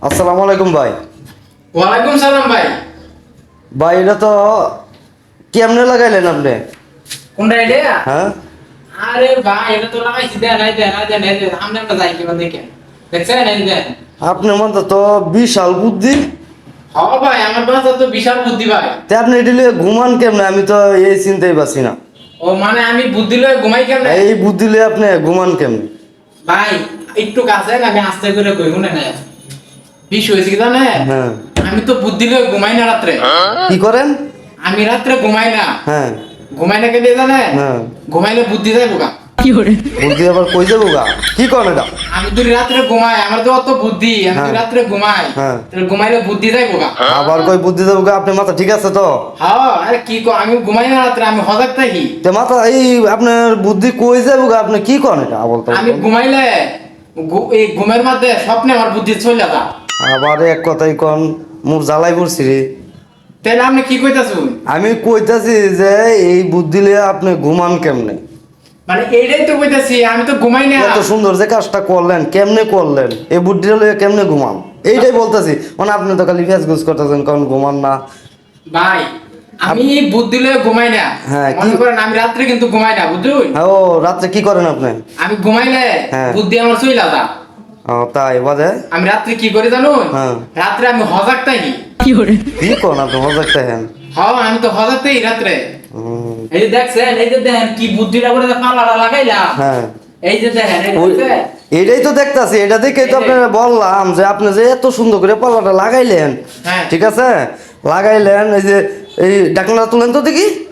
আসসালামু আলাইকুম ভাই। ওয়ালাইকুম সালাম ভাই। ভাই এটা তো কেমনে লাগাইলেন আপনি? কোনটা এটা? হ্যাঁ আরে ভাই এটা তো লাগাইছি দেন আমরা যাই কিবা দেখে দেখছেন এই দেন। আপনার মতো তো বিশাল বুদ্ধি। হ ভাই আমার বাসা তো বিশাল বুদ্ধি ভাই। তে আপনি এটা লিয়ে ঘুমান কেমনে? আমি তো এই চিন্তাই পাচ্ছি না। ও মানে আমি বুদ্ধি লয়ে ঘুমাই কেমনে? এই বুদ্ধি লিয়ে আপনি ঘুমান কেমনে? ভাই একটু কাছে আমি আস্তে করে কই শুনে না। বিষ হয়েছে কি জানেন? হ্যাঁ। আমি তো বুদ্ধি লয়ে ঘুমাই না রাত্রে। কি করেন? আমি রাত্রে ঘুমাই না। হ্যাঁ ঘুমাই না কেটে জানেন? হ্যাঁ। ঘুমাইলে বুদ্ধি যায় বোকা। বুদ্ধি আবার কই যাবো গা? কি করেন এটা? আমি তো রাত্রে ঘুমাই, আমার তো অত বুদ্ধি, আমি তো হ্যাঁ। রাত্রে ঘুমাই। হ্যাঁ। তাহলে ঘুমাইলে বুদ্ধি যায় বোকা। আবার কই বুদ্ধি যাবো গা? আপনার মাথা ঠিক আছে তো? হ্যাঁ আরে কি আমি ঘুমাই না রাত্রে, আমি সজাগ থাকি। তে মাথা এই আপনার বুদ্ধি কই যাবো গা? আপনি কি করেন এটা? বলতো আমি ঘুমাইলে এই ঘুমের মধ্যে স্বপ্নে আমার বুদ্ধি চলে যা। আবার এক কথাই কন, মোর জ্বালাই পড়ছি রে। তাহলে আপনি কি কইতাছুন? আমি কইতাছি যে এই বুদ্ধি লিয়ে আপনি ঘুমান কেমনে? মানে এইটাই তো কইতাছি, আমি তো ঘুমাই না। এত সুন্দর যে কাজটা করলেন, কেমনে করলেন? এই বুদ্ধিটা লইয়া কেমনে ঘুমান? এইটাই বলতেছি। মানে আপনি তো খালি ফেস গুজ করতেছেন, কারণ ঘুমান না। ভাই আমি বুদ্ধি লয়ে ঘুমাই না। হ্যাঁ, কি- মনে করেন আমি রাত্রে কিন্তু ঘুমাই না, বুঝুন? হ্যাঁ, ও রাত্রে কি করেন আপনি? আমি ঘুমাইলে হ্যাঁ। বুদ্ধি আমার চলে যা। ও তাই বাজে। আমি রাত্রে কি করি জানুন? হ্যাঁ। রাত্রে আমি সজাগ থাকি। কি করেন আপনি? মজাক দেখেন। হ্যাঁ আমি তো সজাগ থাকি রাত্রে। এই যে দেখছেন, এই যে দেখেন কি বুদ্ধিটা করে পাল্লাটা লাগাইলাম। হ্যাঁ, এই যে দেখেন, এই ওই- দেখছেন? এটাই তো দেখতাছি। এটা দেখেই তো এই যে- আপনারা বললাম যে আপনি যে এত সুন্দর করে পাল্লাটা লাগাইলেন। হ্যাঁ। ঠিক আছে, লাগাইলেন। এই যে এই ডাকনাটা তুলেন তো দেখি।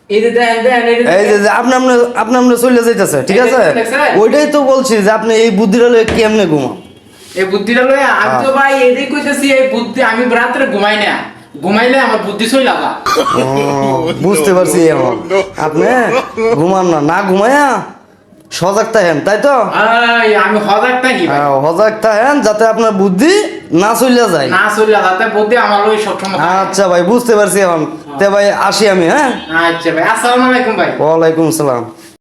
এই যে দেখেন, এই যে যে আপনি চলে যাইতেছে, ঠিক এই আছে? দেখছেন? ওইটাই তো বলছি যে আপনি এই বুদ্ধিটা লইয়া কেমনে ঘুমান? এই বুদ্ধিটা লয়ে আমি তো ভাই এটাই কইতেছি, এই বুদ্ধি আমি রাত্রে ঘুমাই না। ঘুমাইলে আমার বুদ্ধি চলে যা। ও, বুঝতে পারছি এখন। আপনি ঘুমান না, না ঘুমায়া সজাগ থাকেন, তাই তো? এই আমি সজাগ থাকি ভাই। হ্যাঁ, সজাগ থাকেন যাতে আপনার বুদ্ধি না চলে যায়। না চলে যা, তাতে বুদ্ধি আমার লই সবসময় থাকে। আচ্ছা ভাই, বুঝতে পারছি এখন। তে ভাই আসি আমি, হ্যাঁ? আচ্ছা ভাই, আসসালামু আলাইকুম ভাই। ওয়ালাইকুম আসসালাম।